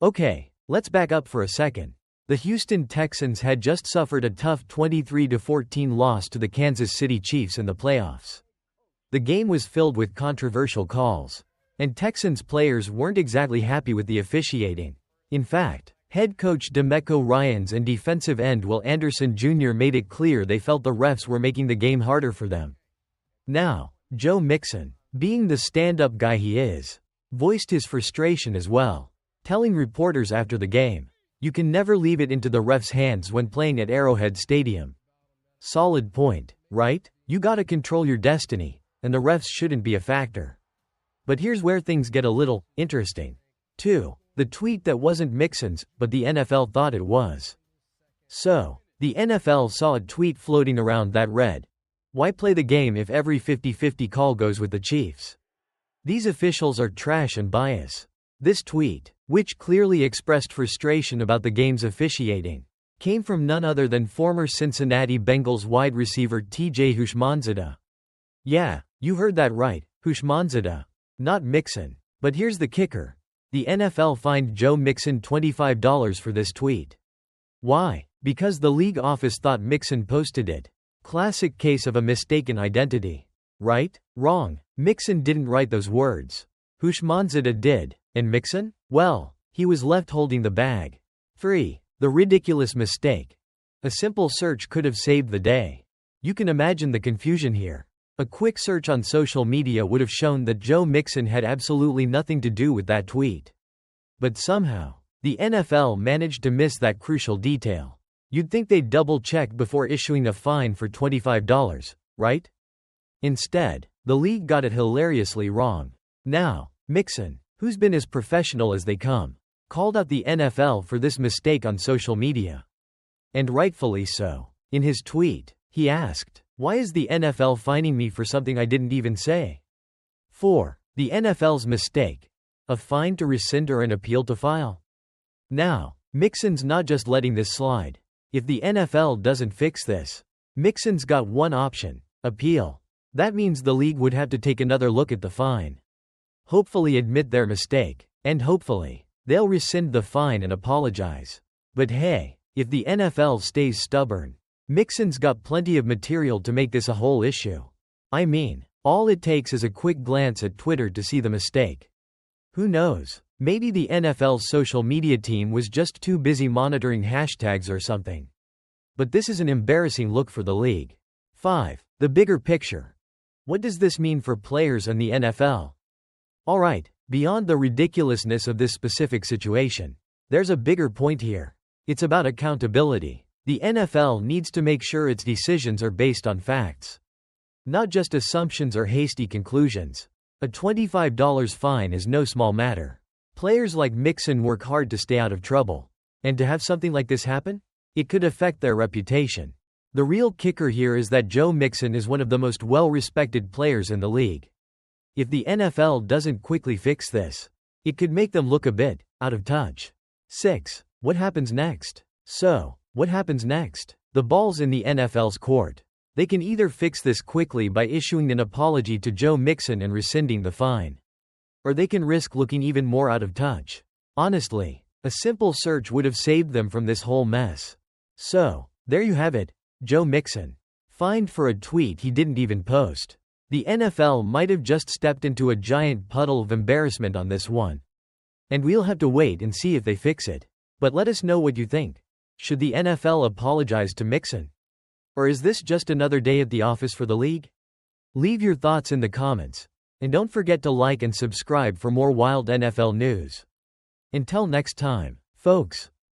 Okay, let's back up for a second. The Houston Texans had just suffered a tough 23-14 loss to the Kansas City Chiefs in the playoffs. The game was filled with controversial calls, and Texans players weren't exactly happy with the officiating. In fact, head coach DeMeco Ryans and defensive end Will Anderson Jr. made it clear they felt the refs were making the game harder for them. Now, Joe Mixon, being the stand-up guy he is, voiced his frustration as well, telling reporters after the game, "You can never leave it into the refs' hands when playing at Arrowhead Stadium." Solid point, right? You gotta control your destiny, and the refs shouldn't be a factor. But here's where things get a little interesting. 2. The tweet that wasn't Mixon's, but the NFL thought it was. So, the NFL saw a tweet floating around that read, "Why play the game if every 50-50 call goes with the Chiefs? These officials are trash and bias." This tweet, which clearly expressed frustration about the game's officiating, came from none other than former Cincinnati Bengals wide receiver T.J. Houshmandzadeh. Yeah, you heard that right, Houshmandzadeh, not Mixon. But here's the kicker. The NFL fined Joe Mixon $25 for this tweet. Why? Because the league office thought Mixon posted it. Classic case of a mistaken identity. Right? Wrong. Mixon didn't write those words. Houshmandzadeh did. And Mixon? Well, he was left holding the bag. 3. The ridiculous mistake. A simple search could have saved the day. You can imagine the confusion here. A quick search on social media would have shown that Joe Mixon had absolutely nothing to do with that tweet. But somehow, the NFL managed to miss that crucial detail. You'd think they'd double-check before issuing a fine for $25, right? Instead, the league got it hilariously wrong. Now, Mixon, who's been as professional as they come, called out the NFL for this mistake on social media. And rightfully so. In his tweet, he asked, "Why is the NFL fining me for something I didn't even say?" 4. The NFL's mistake. A fine to rescind or an appeal to file. Now, Mixon's not just letting this slide. If the NFL doesn't fix this, Mixon's got one option: appeal. That means the league would have to take another look at the fine. Hopefully admit their mistake, and hopefully, they'll rescind the fine and apologize. But hey, if the NFL stays stubborn, Mixon's got plenty of material to make this a whole issue. I mean, all it takes is a quick glance at Twitter to see the mistake. Who knows, maybe the NFL's social media team was just too busy monitoring hashtags or something. But this is an embarrassing look for the league. 5. The bigger picture. What does this mean for players and the NFL? Alright, beyond the ridiculousness of this specific situation, there's a bigger point here. It's about accountability. The NFL needs to make sure its decisions are based on facts, not just assumptions or hasty conclusions. A $25 fine is no small matter. Players like Mixon work hard to stay out of trouble. And to have something like this happen? It could affect their reputation. The real kicker here is that Joe Mixon is one of the most well-respected players in the league. If the NFL doesn't quickly fix this, it could make them look a bit out of touch. 6. What happens next? So, what happens next? The ball's in the NFL's court. They can either fix this quickly by issuing an apology to Joe Mixon and rescinding the fine, or they can risk looking even more out of touch. Honestly, a simple search would have saved them from this whole mess. So, there you have it. Joe Mixon, fined for a tweet he didn't even post. The NFL might have just stepped into a giant puddle of embarrassment on this one. And we'll have to wait and see if they fix it. But let us know what you think. Should the NFL apologize to Mixon? Or is this just another day at the office for the league? Leave your thoughts in the comments. And don't forget to like and subscribe for more wild NFL news. Until next time, folks.